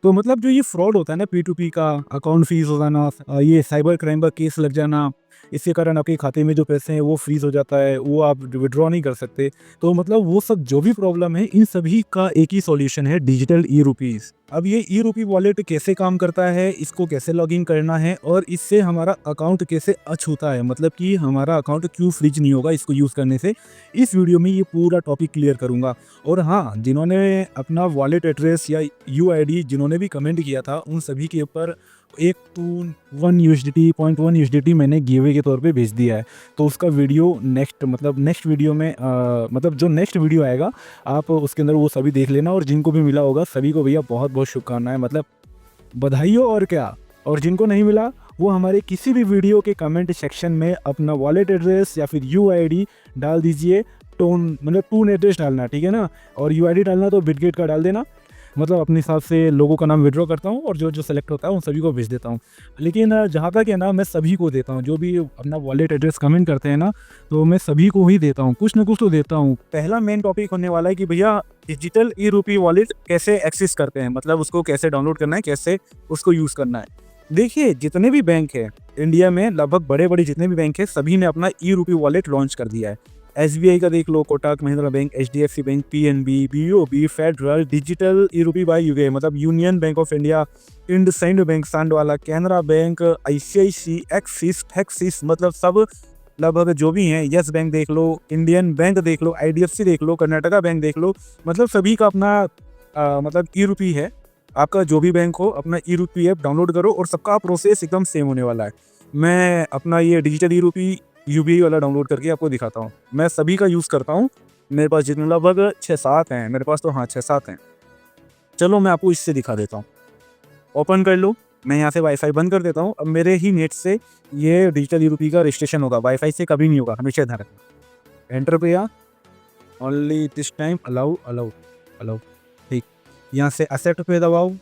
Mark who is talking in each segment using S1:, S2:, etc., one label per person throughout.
S1: तो मतलब जो ये फ्रॉड होता है ना, P2P का, अकाउंट फ्रीज हो जाना, ये साइबर क्राइम का केस लग जाना, इसके कारण आपके खाते में जो पैसे हैं वो फ्रीज हो जाता है, वो आप विड्रॉ नहीं कर सकते। तो मतलब वो सब जो भी प्रॉब्लम है, इन सभी का एक ही सॉल्यूशन है, डिजिटल ई रुपीज़। अब ये ई रुपी वॉलेट कैसे काम करता है, इसको कैसे लॉगिन करना है और इससे हमारा अकाउंट कैसे अछूता है, मतलब कि हमारा अकाउंट क्यों फ्रीज नहीं होगा इसको यूज़ करने से, इस वीडियो में ये पूरा टॉपिक क्लियर करूंगा। और हाँ, जिन्होंने अपना वॉलेट एड्रेस या यूआईडी जिन्होंने भी कमेंट किया था, उन सभी के ऊपर एक टू 1 यूएसडीटी 0.1 यूएसडीटी मैंने गिवे के तौर पे भेज दिया है। तो उसका वीडियो नेक्स्ट वीडियो में मतलब जो नेक्स्ट वीडियो आएगा, आप उसके अंदर वो सभी देख लेना। और जिनको भी मिला होगा सभी को भैया बहुत बहुत शुभकामनाएं, मतलब बधाई हो और क्या। और जिनको नहीं मिला वो हमारे किसी भी वीडियो के कमेंट सेक्शन में अपना वॉलेट एड्रेस या फिर यूआईडी डाल दीजिए। टोन मतलब टून एड्रेस डालना, ठीक है ना। और यूआईडी डालना तो बिटगेट का डाल देना, मतलब अपने हिसाब से लोगों का नाम विड्रॉ करता हूँ और जो जो सेलेक्ट होता है उन सभी को भेज देता हूँ। लेकिन जहाँ तक है ना, मैं सभी को देता हूँ, जो भी अपना वॉलेट एड्रेस कमेंट करते हैं ना, तो मैं सभी को ही देता हूँ, कुछ ना कुछ तो देता हूँ। पहला मेन टॉपिक होने वाला है कि भैया डिजिटल ई रुपी वॉलेट कैसे एक्सेस करते हैं, मतलब उसको कैसे डाउनलोड करना है, कैसे उसको यूज़ करना है। देखिए, जितने भी बैंक है इंडिया में, लगभग बड़े बड़े जितने भी बैंक है, सभी ने अपना ई रुपी वॉलेट लॉन्च कर दिया है। एसबीआई का देख लो, Kotak Mahindra bank, HDFC bank, PNB, BOB, Federal, digital e rupee by UK मतलब Union bank of India, IndusInd bank सांडवाला, कैनरा बैंक, आईसीआईसी, एक्सिस मतलब सब लगभग जो भी हैं, यस बैंक देख लो, इंडियन बैंक देख लो, आईडीएफसी देख लो, कर्नाटका बैंक देख लो, मतलब सभी का अपना मतलब ई रुपी है। आपका जो भी बैंक हो, अपना ई रुपी ऐप डाउनलोड करो और सबका प्रोसेस एकदम सेम होने वाला है। मैं अपना ये डिजिटल ई रुपी यूबीआई वाला डाउनलोड करके आपको दिखाता हूँ। मैं सभी का यूज़ करता हूँ, मेरे पास जितने लगभग 6-7 हैं मेरे पास, तो हाँ 6-7 हैं। चलो मैं आपको इससे दिखा देता हूँ। ओपन कर लो, मैं यहाँ से वाईफाई बंद कर देता हूँ। अब मेरे ही नेट से ये डिजिटल ई रुपी का रजिस्ट्रेशन होगा, वाईफाई से कभी नहीं होगा, हमेशा ध्यान रखना। एंटर पे आ, only this time allow allow allow, ठीक। यहाँ से एक्सेप्ट पे दबाओ।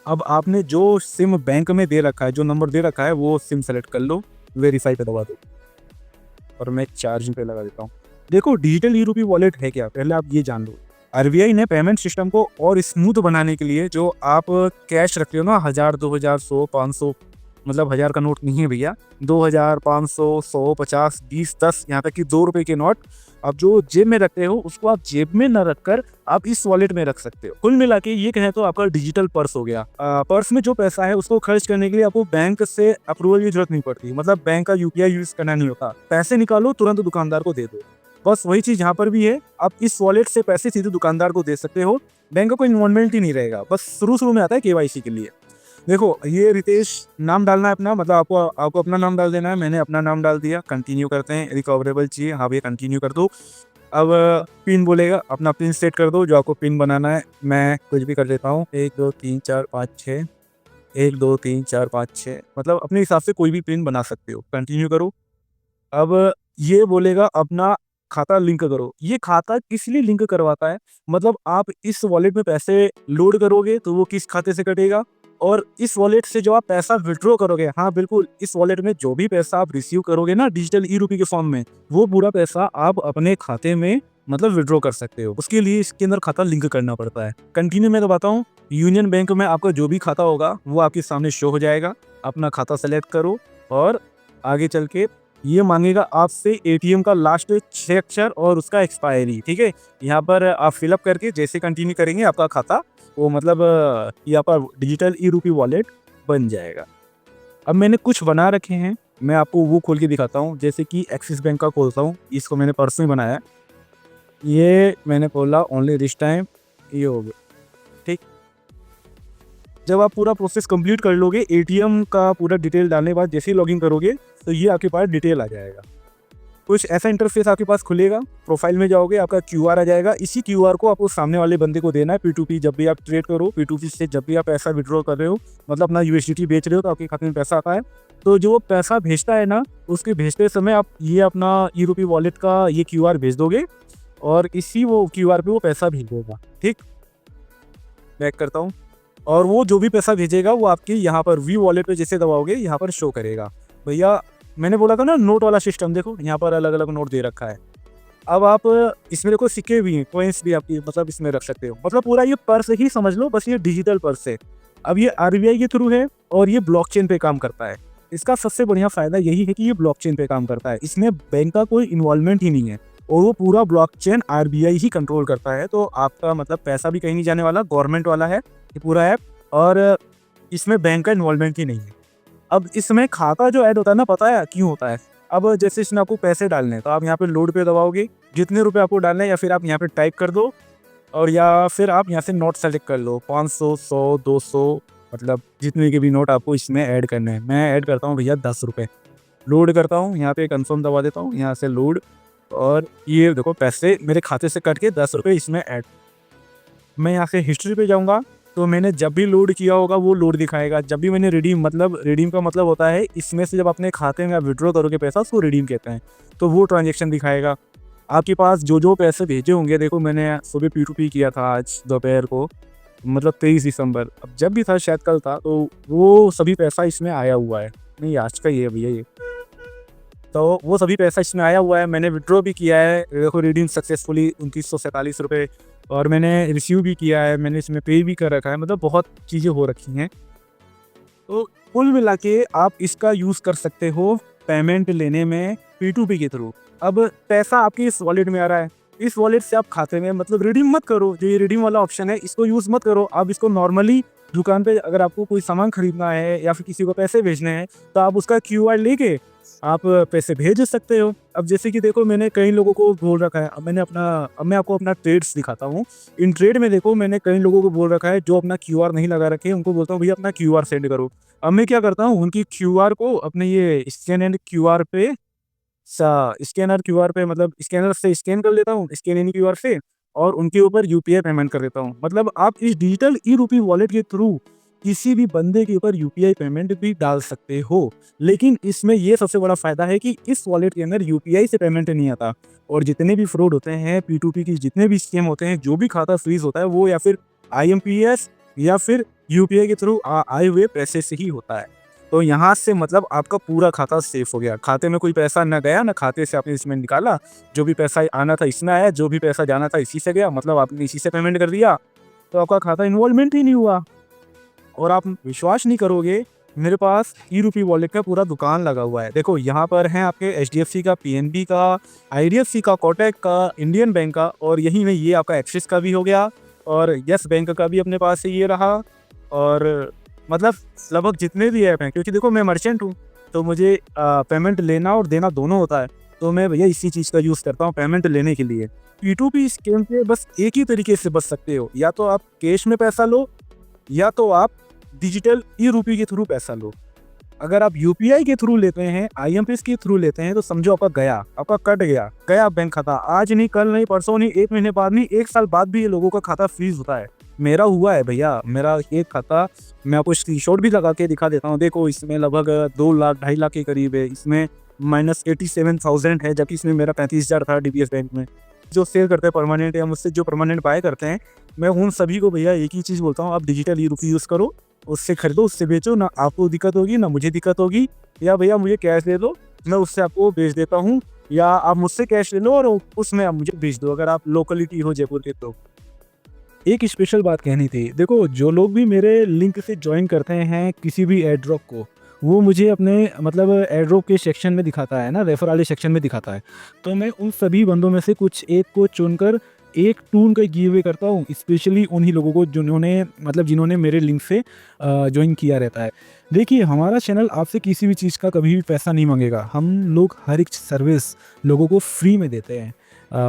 S1: अब आपने जो सिम बैंक में दे रखा है, जो नंबर दे रखा है, वो सिम सेलेक्ट कर लो, वेरीफाई पे दबा दो और मैं चार्जिंग पे लगा देता हूँ। देखो, डिजिटल ई रुपी वॉलेट है क्या, पहले आप ये जान लो। आरबीआई ने पेमेंट सिस्टम को और स्मूथ बनाने के लिए, जो आप कैश रखते हो ना, 1000, 2000, 100, 500, मतलब 1000 का नोट नहीं है भैया, 2000, 500, 100, 50, 20, 10, यहाँ तक कि 2 रुपए के नोट आप जो जेब में रखते हो, उसको आप जेब में न रखकर आप इस वॉलेट में रख सकते हो। कुल मिला के ये कहें तो आपका डिजिटल पर्स हो गया। पर्स में जो पैसा है उसको खर्च करने के लिए आपको बैंक से अप्रूवल की जरूरत नहीं पड़ती, मतलब बैंक का यूपीआई यूज करना नहीं होता। पैसे निकालो, तुरंत दुकानदार को दे दो, बस वही चीज यहाँ पर भी है। आप इस वॉलेट से पैसे सीधे दुकानदार को दे सकते हो, बैंक का कोई इन्वॉल्वमेंट ही नहीं रहेगा। बस शुरू में आता है केवाईसी के लिए। देखो, ये रितेश नाम डालना है अपना, मतलब आपको अपना नाम डाल देना है। मैंने अपना नाम डाल दिया। कंटिन्यू करते हैं। रिकवरेबल चाहिए, हाँ भैया कंटिन्यू कर दो। अब पिन बोलेगा, अपना पिन सेट कर दो, जो आपको पिन बनाना है। मैं कुछ भी कर देता हूँ, 1 2 3 4 5 6, 1 2 3 4 5 6, मतलब अपने हिसाब से कोई भी पिन बना सकते हो। कंटिन्यू करो। अब ये बोलेगा अपना खाता लिंक करो। ये खाता किस लिए लिंक करवाता है, मतलब आप इस वॉलेट में पैसे लोड करोगे तो वो किस खाते से कटेगा, और इस वॉलेट से जो आप पैसा विड्रॉ करोगे, हाँ बिल्कुल, इस वॉलेट में जो भी पैसा आप रिसीव करोगे ना डिजिटल ई रुपी के फॉर्म में, वो पूरा पैसा आप अपने खाते में मतलब विड्रॉ कर सकते हो। उसके लिए इसके अंदर खाता लिंक करना पड़ता है। कंटिन्यू मैं बताता हूँ। यूनियन बैंक में आपका जो भी खाता होगा वो आपके सामने शो हो जाएगा। अपना खाता सेलेक्ट करो और आगे चल के ये मांगेगा आपसे एटीएम का लास्ट 6 अक्षर और उसका एक्सपायरी, ठीक है। यहाँ पर आप फिलअप करके जैसे कंटिन्यू करेंगे, आपका खाता वो मतलब यहाँ पर डिजिटल ई रुपी वॉलेट बन जाएगा। अब मैंने कुछ बना रखे हैं, मैं आपको वो खोल के दिखाता हूँ। जैसे कि एक्सिस बैंक का खोलता हूँ, इसको मैंने पर्स में बनाया। ये मैंने खोला, ओनली दिस टाइम, ये हो गया, ठीक। जब आप पूरा प्रोसेस कंप्लीट कर लोगे, एटीएम का पूरा डिटेल डालने के बाद जैसे ही लॉगिन करोगे, तो ये आपके पास डिटेल आ जाएगा। कुछ ऐसा इंटरफेस आपके पास खुलेगा। प्रोफाइल में जाओगे, आपका क्यूआर आ जाएगा। इसी क्यूआर को आपको सामने वाले बंदे को देना है। P2P जब भी आप ट्रेड करो, P2P से जब भी आप पैसा विड्रॉ कर रहे हो, मतलब अपना यूएसडीटी बेच रहे हो, तो आपके खाते में पैसा आता है। तो जो पैसा भेजता है ना, उसके भेजते समय आप ये अपना ई रुपी वॉलेट का ये क्यूआर भेज दोगे और इसी वो क्यूआर पे वो पैसा भेज देगा, ठीक। बैक करता हूँ। और वो जो भी पैसा भेजेगा वो आपके यहाँ पर वी वॉलेट पे जैसे दबाओगे, यहाँ पर शो करेगा। भैया मैंने बोला था ना नोट वाला सिस्टम, देखो यहाँ पर अलग अलग नोट दे रखा है। अब आप इसमें देखो सिक्के भी हैं, कॉइन्स भी आपकी मतलब इसमें रख सकते हो। मतलब पूरा ये पर्स ही समझ लो, बस ये डिजिटल पर्स है। अब ये आरबीआई के थ्रू है और ये ब्लॉकचेन पे काम करता है। इसका सबसे बढ़िया फ़ायदा यही है कि ये ब्लॉकचेन पे काम करता है, इसमें बैंक का कोई इन्वॉल्वमेंट ही नहीं है और वो पूरा ब्लॉकचेन आरबीआई ही कंट्रोल करता है। तो आपका मतलब पैसा भी कहीं नहीं जाने वाला, गवर्नमेंट वाला है ये पूरा ऐप और इसमें बैंक का इन्वॉल्वमेंट ही नहीं है। अब इसमें खाता जो ऐड होता है ना, पता है क्यों होता है? अब जैसे इसमें आपको पैसे डालने हैं तो आप यहाँ पे लोड पे दबाओगे, जितने रुपए आपको डालने हैं या फिर आप यहाँ पे टाइप कर दो और या फिर आप यहाँ से नोट सेलेक्ट कर लो 500, 100, 200 मतलब जितने के भी नोट आपको इसमें ऐड करने हैं। मैं ऐड करता हूँ भैया 10 रुपये, लोड करता हूँ, यहाँ पे कंफर्म दबा देता हूँ, यहाँ से लोड और ये देखो पैसे मेरे खाते से कट के 10 रुपये इसमें ऐड। मैं यहाँ से हिस्ट्री पे जाऊँगा तो मैंने जब भी लोड किया होगा वो लोड दिखाएगा। जब भी मैंने रिडीम का मतलब होता है इसमें से जब अपने खाते में आप विड्रॉ करोगे पैसा उसको रिडीम कहते हैं, तो वो ट्रांजेक्शन दिखाएगा। आपके पास जो पैसे भेजे होंगे, देखो मैंने सुबह P2P किया था आज दोपहर को, मतलब 23 दिसंबर, अब जब भी था शायद कल था, तो वो सभी पैसा इसमें आया हुआ है। नहीं आज का ही है भैया ये, तो वो सभी पैसा इसमें आया हुआ है। मैंने विड्रॉ भी किया है, देखो रिडीम सक्सेसफुली 2947 रुपये, और मैंने रिसीव भी किया है, मैंने इसमें पे भी कर रखा है, मतलब बहुत चीज़ें हो रखी हैं। तो कुल मिला के आप इसका यूज़ कर सकते हो पेमेंट लेने में P2P के थ्रू। अब पैसा आपके इस वॉलेट में आ रहा है, इस वॉलेट से आप खाते में मतलब रिडीम मत करो, जो ये रिडीम वाला ऑप्शन है इसको यूज़ मत करो। आप इसको नॉर्मली दुकान पे अगर आपको कोई सामान खरीदना है या फिर किसी को पैसे भेजने हैं तो आप उसका QR लेके आप पैसे भेज सकते हो। अब जैसे कि देखो मैंने कई लोगों को बोल रखा है, अब मैं आपको अपना ट्रेड्स दिखाता हूँ। इन ट्रेड में देखो मैंने कई लोगों को बोल रखा है जो अपना QR नहीं लगा रखे, उनको बोलता हूँ भैया अपना QR सेंड करो। अब मैं क्या करता हूँ, उनकी QR को अपने ये स्कैनर QR पे मतलब स्कैनर से स्कैन कर लेता हूँ, स्कैन एनी QR से, और उनके ऊपर UPI पेमेंट कर देता हूँ। मतलब आप इस डिजिटल ई-रूपी वॉलेट के थ्रू किसी भी बंदे के ऊपर UPI पेमेंट भी डाल सकते हो। लेकिन इसमें ये सबसे बड़ा फ़ायदा है कि इस वॉलेट के अंदर UPI से पेमेंट नहीं आता, और जितने भी फ्रॉड होते हैं P2P की, जितने भी स्कैम होते हैं, जो भी खाता फ्रीज होता है वो या फिर IMPS या फिर UPI के थ्रू आए हुए पैसे से ही होता है। तो यहाँ से मतलब आपका पूरा खाता सेफ हो गया, खाते में कोई पैसा ना गया ना खाते से आपने इसमें निकाला, जो भी पैसा आना था इसमें आया, जो भी पैसा जाना था इसी से गया, मतलब आपने इसी से पेमेंट कर दिया, तो आपका खाता इन्वॉल्वमेंट ही नहीं हुआ। और आप विश्वास नहीं करोगे, मेरे पास ई-रूपी वॉलेट का पूरा दुकान लगा हुआ है। देखो यहाँ पर है आपके HDFC का, PNB का, IDFC का, कोटक का, इंडियन बैंक का, और यहीं में ये आपका एक्सिस का भी हो गया, और यस बैंक का भी अपने पास से ये रहा, और मतलब लगभग जितने भी ऐप हैं, क्योंकि देखो मैं मर्चेंट हूँ तो मुझे पेमेंट लेना और देना दोनों होता है, तो मैं भैया इसी चीज़ का यूज़ करता हूँ पेमेंट लेने के लिए। P2P स्कैम से बस एक ही तरीके से बच सकते हो, या तो आप कैश में पैसा लो या तो आप डिजिटल ई-रूपी के थ्रू पैसा लो। अगर आप UPI के थ्रू लेते हैं, IMPS के थ्रू लेते हैं, तो समझो आपका कट गया बैंक खाता। आज नहीं, कल नहीं, परसों नहीं, 1 महीने बाद नहीं, 1 साल बाद भी ये लोगों का खाता फ्रीज होता है। मेरा हुआ है भैया, मेरा एक खाता मैं आपको स्क्रीनशॉट भी लगा के दिखा देता हूँ। देखो इसमें लगभग 2 लाख 2.5 लाख के करीब है, इसमें -87,000 है, जबकि इसमें मेरा 35,000 था DBS बैंक में। जो सेल करते हैं परमानेंट या मुझसे जो परमानेंट बाय करते हैं, मैं उन सभी को भैया एक ही चीज़ बोलता हूँ, आप डिजिटल ई-रूपी यूज़ करो, उससे खरीदो, उससे बेचो, ना आपको दिक्कत होगी ना मुझे दिक्कत होगी। या भैया मुझे कैश दे दो, मैं उससे आपको बेच देता हूँ, या आप मुझसे कैश ले लो और उसमें आप मुझे बेच दो, अगर आप लोकलिटी हो जयपुर के तो। एक स्पेशल बात कहनी थी, देखो जो लोग भी मेरे लिंक से ज्वाइन करते हैं किसी भी एयर ड्रॉप को, वो मुझे अपने मतलब एयर ड्रॉप के सेक्शन में दिखाता है ना, रेफर वाले सेक्शन में दिखाता है, तो मैं उन सभी बंदों में से कुछ एक को चुनकर एक टून का गिव अवे करता हूँ, स्पेशली उन्हीं लोगों को जिन्होंने मेरे लिंक से ज्वाइन किया रहता है। देखिए हमारा चैनल आपसे किसी भी चीज़ का कभी भी पैसा नहीं मांगेगा, हम लोग हर एक सर्विस लोगों को फ्री में देते हैं,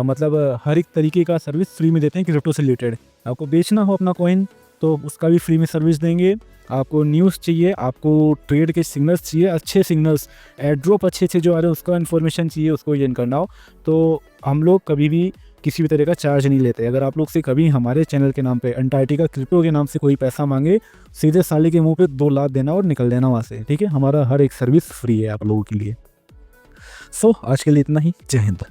S1: मतलब हर एक तरीके का सर्विस फ्री में देते हैं क्रिप्टो से रिलेटेड। आपको बेचना हो अपना कॉइन तो उसका भी फ्री में सर्विस देंगे, आपको न्यूज़ चाहिए, आपको ट्रेड के सिग्नल्स चाहिए, अच्छे सिग्नल्स, एयर ड्रॉप अच्छे जो आ रहे हैं उसका इन्फॉर्मेशन चाहिए, उसको ज्वाइन करना हो तो हम लोग कभी भी किसी भी तरह का चार्ज नहीं लेते। अगर आप लोग से कभी हमारे चैनल के नाम पे अंटार्कटिका क्रिप्टो के नाम से कोई पैसा मांगे, सीधे साले के मुंह पे 2 लाख देना और निकल देना वहाँ से, ठीक है। हमारा हर एक सर्विस फ्री है आप लोगों के लिए। सो आज के लिए इतना ही, जय हिंद।